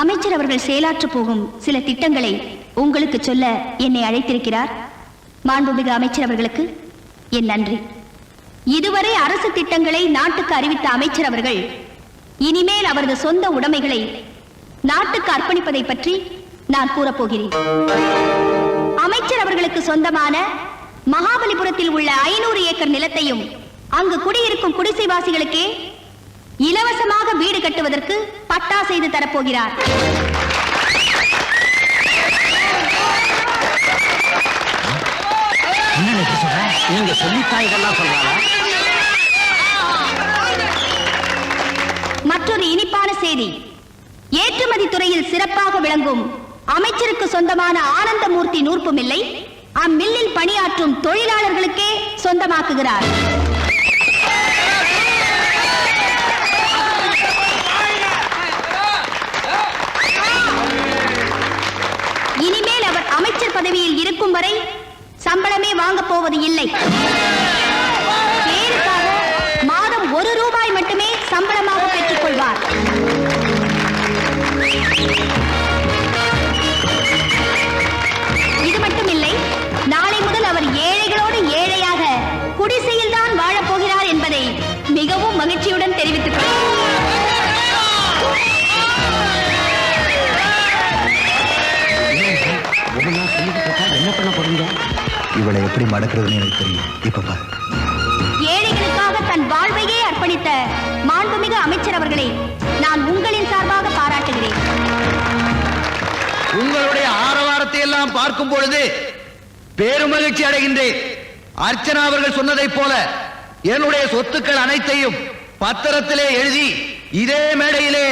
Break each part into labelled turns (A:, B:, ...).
A: அமைச்சர் அவர்கள் செயலாற்ற போகும் சில திட்டங்களை உங்களுக்கு சொல்ல என்னை அழைத்திருக்கிறார். மாண்புமிகு அமைச்சர் அவர்களுக்கு என் நன்றி. இதுவரை அரசு திட்டங்களை நாட்டுக்கு அறிவித்த அமைச்சர் அவர்கள் இனிமேல் அவரது சொந்த உடைமைகளை நாட்டுக்கு அர்ப்பணிப்பதை பற்றி நான் கூறப்போகிறேன். அமைச்சர் அவர்களுக்கு சொந்தமான மகாபலிபுரத்தில் உள்ள 500 ஏக்கர் நிலத்தையும் அங்கு குடியிருக்கும் குடிசைவாசிகளுக்கே இலவசமாக வீடு கட்டுவதற்கு பட்டா செய்து தரப்போகிறார்.
B: நீங்க சொல்லித்தாய்கள்லாம் சொல்றாங்க.
A: மற்றொரு இனிப்பான செய்தி, ஏற்றுமதி துறையில் சிறப்பாக விளங்கும் அமைச்சருக்கு சொந்தமான ஆனந்தமூர்த்தி நூற்பு மில்லை அம்மில்லில் பணியாற்றும் தொழிலாளர்களுக்கே சொந்தமாக்குகிறார். இனிமேல் அவர் அமைச்சர் பதவியில் இருக்கும் வரை சம்பளமே வாங்க போவது இல்லை. பேருக்காக மாதம் 1 ரூபாய் மட்டுமே சம்பளமாக பெற்றுக் கொள்வார். இது மட்டுமில்லை, நாளை முதல் அவர் ஏழைகளோடு ஏழையாக குடிசையில் தான் வாழப் போகிறார் என்பதை மிகவும் மகிழ்ச்சியுடன் தெரிவித்துக் கொள்கிறேன்.
B: என்ன பண்ண போறீங்க?
C: இவளை எப்படி மடக்கிறதுன்னு எனக்கு தெரியும். இப்ப பாரு.
A: ஏழைகளுக்காக தன் வாழ்வையே அர்ப்பணித்த மாண்புமிகு அமைச்சர் அவர்களை நான் உங்களின் சார்பாக பாராட்டுகிறேன்.
C: உங்களுடைய ஆரவாரத்தை எல்லாம் பார்க்கும் பொழுது பெருமகிழ்ச்சி அடைகின்றேன். அர்ச்சனா அவர்கள் சொன்னதைப் போல என்னுடைய சொத்துக்கள் அனைத்தையும் பத்திரத்திலே எழுதி இதே மேடையிலே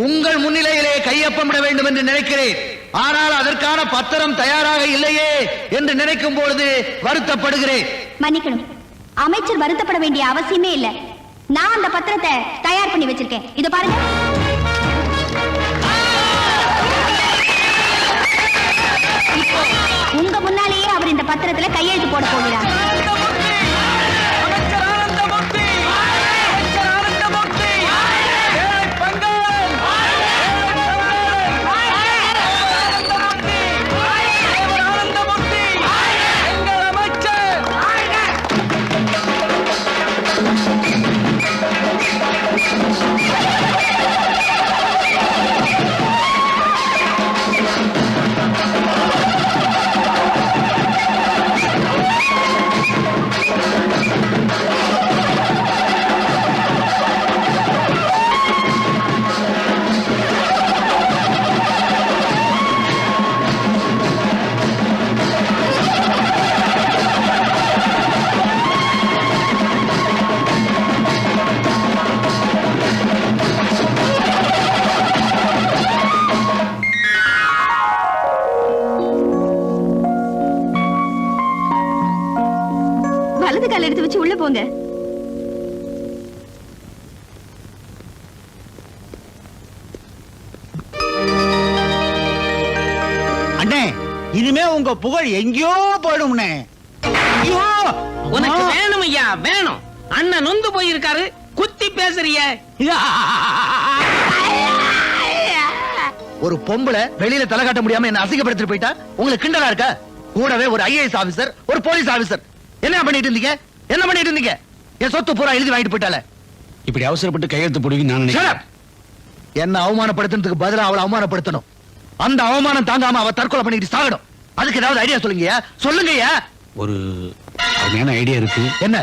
C: உங்கள் முன்னிலையிலே கையொப்பமிட வேண்டும் என்று நினைக்கிறேன். ஆனால் அதற்கான பத்திரம் தயாராக இல்லையே என்று நினைக்கும் பொழுது வருத்தப்படுகிறேன்.
A: மன்னிக்கணும், அமைச்சர் வருத்தப்பட வேண்டிய அவசியமே இல்ல. நான் அந்த பத்திரத்தை தயார் பண்ணி வச்சிருக்கேன். இத பாருங்க. உங்க முன்னாலேயே அவர் இந்த பத்திரத்துல கையெழுத்து போட போகிறார். வலது கால் எடுத்து வச்சு உள்ள போங்க.
B: அண்ணே, இனிமே உங்க புகழ் எங்கேயோ போயிடும்னே.
D: உனக்கு வேணும் ஐயா, வேணும். அண்ணன் நொந்து போயிருக்காரு, குத்தி பேசுறிய.
C: ஒரு பொம்பளை வெளியில தலை காட்ட முடியாம என்ன அசிங்கப்படுத்திட்டு போயிட்டா உங்களுக்கு கிண்டலா இருக்க? கூடவே ஒரு IAS ஆபீசர், ஒரு போலீஸ் ஆபீசர். என்ன பண்ணிட்டு இருந்தீங்க? என்ன பண்ணிட்டு இருந்தீங்க? என் சொத்து பூரா எழுதி வாங்கிட்டு போயிட்டால.
B: இப்படி அவசரப்பட்டு கையெழுத்து போடுவீங்க நான் நினைக்கிறேன்.
C: என்ன அவமானப்படுத்துறதுக்கு பதிலா அவளை அவமானப்படுத்தணும். அந்த அவமானம் தாங்காம அவ தற்கொலை பண்ணிட்டு சாகணும். அதுக்கு ஏதாவது ஐடியா சொல்லுங்கயா, சொல்லுங்கயா.
B: ஒரு அருமையான ஐடியா இருக்கு.
C: என்ன?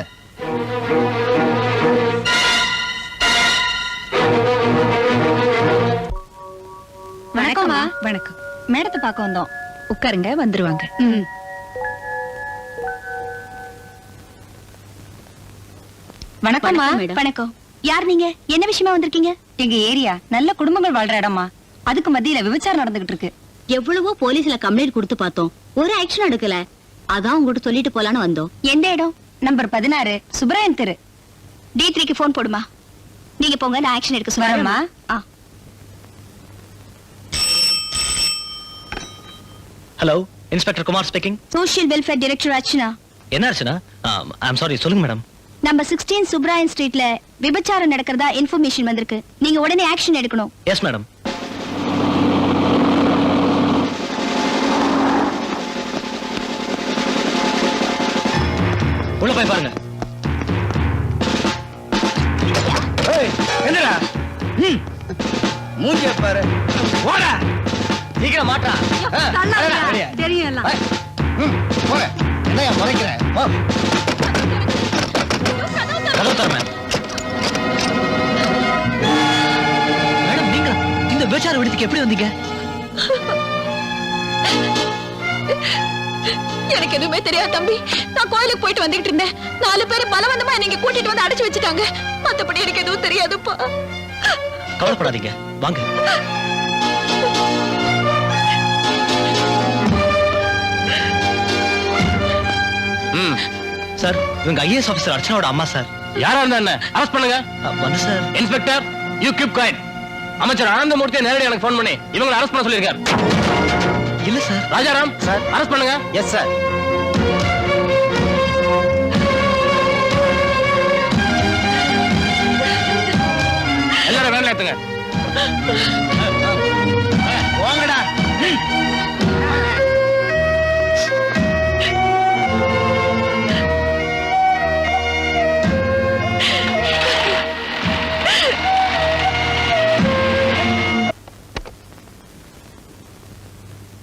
A: வணக்கம்.
E: வணக்கம். மேடத்தை பார்க்க வந்தோம். உட்காருங்க, வந்துருவாங்க. வணக்கம்மா.
A: வணக்கம். யார் நீங்க? என்ன விஷயமா வந்திருக்கீங்க?
E: எங்க ஏரியா நல்ல குடும்பங்கள் வாழ்ற இடமா, அதுக்கு மத்தியில விபச்சாரம் நடந்துகிட்டு இருக்கு.
A: எவ்வளவோ போலீஸ்ல கம்ப்ளைண்ட் கொடுத்து பார்த்தோம், ஒரு ஆக்ஷன் எடுக்கல. அதான் உங்ககிட்ட சொல்லிட்டு போலான்னு வந்தோம். எந்த இடம்?
E: நம்பர் 16 சுப்ராயன் தெரு.
A: D3க்கு போன் போடுமா. நீங்க போங்க, நான் ஆக்ஷன் எடுக்க சொல்றேன்மா.
F: Hello, inspector Kumar speaking.
A: Social welfare director Archana.
F: என்ன அர்ச்சனா? ஐ அம் சாரி, சொல்லுங்க மேடம்.
A: நம்பர் 16 சுப்ராயன் ஸ்ட்ரீட்ல விபச்சாரம் நடக்கிறதா இன்ஃபர்மேஷன் வந்திருக்கு. நீங்க உடனே ஆக்ஷன் எடுக்கணும்.
F: Yes madam. உள்ள போய் பாருங்க.
C: என்னடா மூஞ்சிய பாரு. ஓடா
F: சீக்கிரம் மாட்டா.
E: தெரியும் எல்லாம்.
C: போற என்னையா முறைக்கிற?
F: கதவு தர மேடம். நீங்க இந்த விபச்சார விடுதிக்கு எப்படி வந்தீங்க?
A: எனக்கு எதுவுமே தெரியாது தம்பி. நான் கோயிலுக்கு போயிட்டு வந்துட்டு இருந்தேன். 4 பேர் பலவந்தமா நீங்க கூட்டிட்டு வந்து அடைச்சு வச்சுட்டாங்க. மத்தபடி எனக்கு எதுவும் தெரியாதுப்பா.
F: கவலைப்படாதீங்க, வாங்க. சார், இவங்க ஐஏஎஸ் ஆபீசர் அர்ச்சனாவோட அம்மா சார்.
D: யாரா இருந்தா என்ன? அரெஸ்ட் பண்ணுங்க.
F: வந்து sir.
D: Inspector, you keep quiet. அமைச்சர் ஆனந்தமூர்த்தி நேரடி எனக்கு ஃபோன் பண்ணி இவங்களை அரெஸ்ட் பண்ண சொல்லியிருக்காரு.
F: இல்ல சார்.
D: ராஜாராம் சார், அரெஸ்ட் பண்ணுங்க.
C: Yes sir.
D: எல்லாரும் வேலை ஏத்துங்க.
C: வாங்கடா.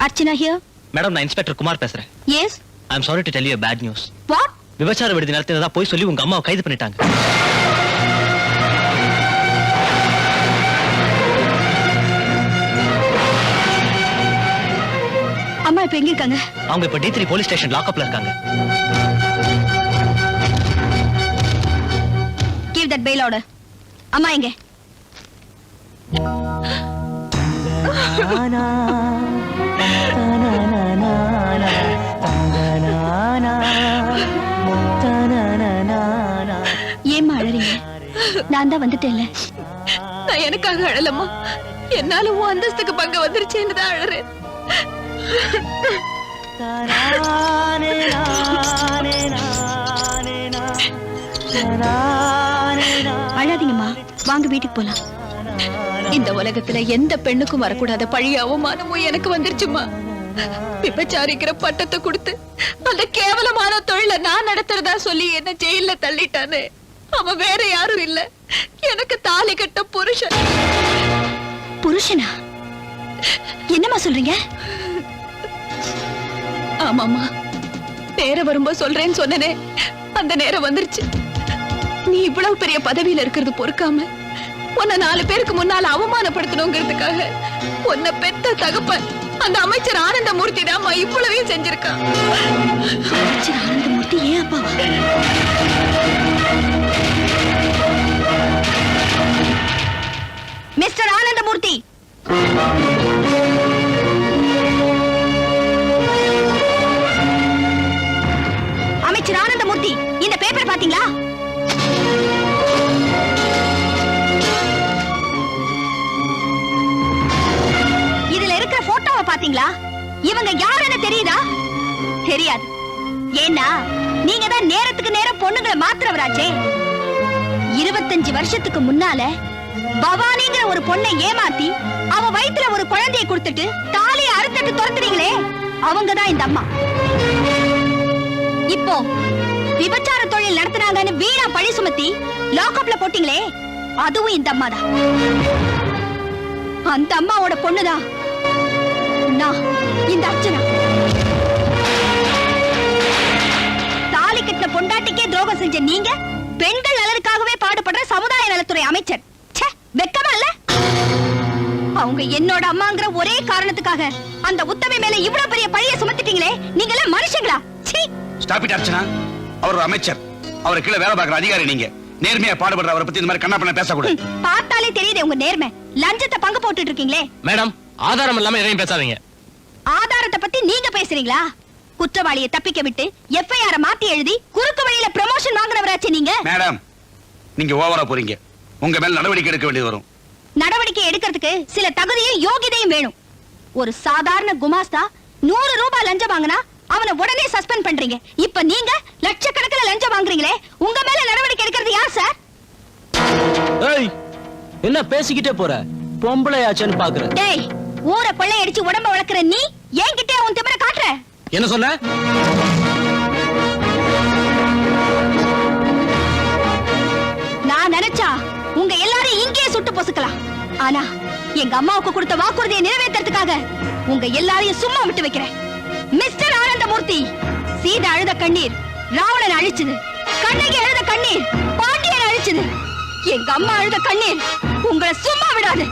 A: அர்ச்சனா ஹியர்.
F: மேடம், நான் இன்ஸ்பெக்டர் குமார் பேசுறேன்.
A: Yes.
F: I am sorry to tell you bad news.
A: What?
F: விபச்சார விடுதி நடத்தினதா போய் சொல்லி உங்க அம்மாவை கைது பண்ணிட்டாங்க.
A: அம்மா இப்ப எங்க இருக்காங்க?
F: அவங்க இப்ப D3 போலீஸ் ஸ்டேஷன் லாக்அப்ல இருக்காங்க.
A: Give that bail order. அம்மா எங்க? ஏம்மா அழறீங்க? நான் தான் வந்துட்டேன்ல.
G: நான் எனக்காக அழலம்மா. என்னால உன் அந்தஸ்துக்கு பங்கு வந்துருச்சேன்னு தான் அழறேன்.
A: அழாதீங்கம்மா, வாங்க வீட்டுக்கு போலாம்.
G: இந்த உலகத்துல எந்த பெண்ணுக்கும் வரக்கூடாத பழி அவமானமும் எனக்கு வந்துருச்சுமா. விபச்சாரிக்கிற பட்டத்தை கொடுத்து அந்த கேவலமான தொழிலை நான் நடத்துறதா சொல்லி என்ன ஜெயில தள்ளிட்டானே, அவன் வேற யாரும் இல்ல, எனக்கு தாலி கட்ட புருஷன்.
A: புருஷனா? என்னம்மா சொல்றீங்க?
G: ஆமாமா, நேரம் வரும்போது சொல்றேன்னு சொன்னனே, அந்த நேரம் வந்துருச்சு. நீ இவ்வளவு பெரிய பதவியில இருக்கிறது பொறுக்காம உன்னை 4 பேருக்கு முன்னால அவமானப்படுத்தணுங்கிறதுக்காக உன்னை பெத்த தகப்பன் அந்த அமைச்சர் ஆனந்தமூர்த்தி தான்மா இவ்வளவையும் செஞ்சிருக்கான்.
A: அமைச்சர் ஆனந்தமூர்த்தி ஏன் அப்பாவா? மிஸ்டர் ஆனந்தமூர்த்தி, அமைச்சர் ஆனந்தமூர்த்தி, இந்த பேப்பர் பாத்தீங்களா? இதுல இருக்கிற போட்டோவை பாத்தீங்களா? இவங்க யாருன்னு தெரியுதா? தெரியாது. ஏன்னா நீங்க தான் நேரத்துக்கு நேரம் பொண்ணுங்களை மாத்துறவராச்சே. 25 வருஷத்துக்கு முன்னால பவானிங்கிற ஒரு பொண்ணை ஏமாத்தி அவ வயித்துல ஒரு குழந்தையை கொடுத்துட்டு தாலியை அறுத்துட்டு துரத்துறீங்களே, அவங்கதான் இந்த அம்மா. இப்போ விபச்சார தொழில் நடத்துனாங்கன்னு வீணா பழி சுமத்தி லாக்அப்ல போட்டீங்களே, அதுவும் இந்த அம்மா தான். அந்த அம்மாவோட பொண்ணுதான் நான், இந்த அர்ச்சனா. தாலி கட்டின பொண்டாட்டிக்கே துரோகம் செஞ்ச நீங்க பெண்கள் நலனுக்காகவே பாடுபடுற சமுதாய நலத்துறை அமைச்சர். வெக்கமா இல்ல? அவங்க என்னோட அம்மாங்கிற ஒரே காரணத்துக்காக அந்த உத்தமை மேல இவ்வளவு பெரிய பழிய சுமத்திட்டீங்களே, நீங்க எல்லாம் மனுஷங்களா?
C: Stop it Archana. அவர் ஒரு அமைச்சர், அவர் கீழே வேலை பார்க்குற அதிகாரி. நீங்க நேர்மையா பாடுபடுற அவரை பத்தி இந்த மாதிரி கண்ணா பண்ண பேசக்கூடாது.
A: பார்த்தாலே தெரியுது உங்க நேர்மை. லஞ்சத்தை பங்கு போட்டுட்டு இருக்கீங்களே.
D: மேடம், ஆதாரம் இல்லாம எதையும் பேசாதீங்க.
A: ஆதாரத்தை பத்தி நீங்க பேசுறீங்களா? குற்றவாளியை தப்பிக்க விட்டு FIR மாத்தி எழுதி குறுக்கு வழியில ப்ரமோஷன் வாங்குறவராச்சே நீங்க.
C: மேடம், நீங்க ஓவரா போறீங்க. உங்க மேல நடவடிக்கை எடுக்க வேண்டியது வரும்.
A: நடவடிக்கை எடுக்கிறதுக்கு சில தகுதியும் யோகிதையும் வேணும். ஒரு சாதாரண குமாஸ்தா 100 ரூபாய் லஞ்சம் வாங்கினா அவனை உடனே சஸ்பெண்ட் பண்றீங்க. இப்ப நீங்க லட்சக்கணக்கில் லஞ்சம் வாங்குறீங்களே, உங்க மேல நடவடிக்கை எடுக்கிறது யார் சார்?
H: ஏய், என்ன பேசிக்கிட்டே போற? பொம்பளையாச்சேன்னு பாக்குற?
A: டேய், ஊரை கொள்ளையடிச்சு உடம்ப வளர்க்கிற நீ என்கிட்ட உன் திமிர காட்டுற?
D: என்ன சொன்ன?
A: ஆனா எங்க அம்மாவுக்கு கொடுத்த வாக்குறுதியை நிறைவேற்றுறதுக்காக உங்க எல்லாரையும் சும்மா விட்டு வைக்கிறேன். மிஸ்டர் ஆனந்தமூர்த்தி, சீதா அழுத கண்ணீர் ராவணன் அழிச்சது, கண்ணகி அழுத கண்ணீர் பாண்டியன் அழிச்சது. எங்க அம்மா அழுத கண்ணீர் உங்களை சும்மா விடாது.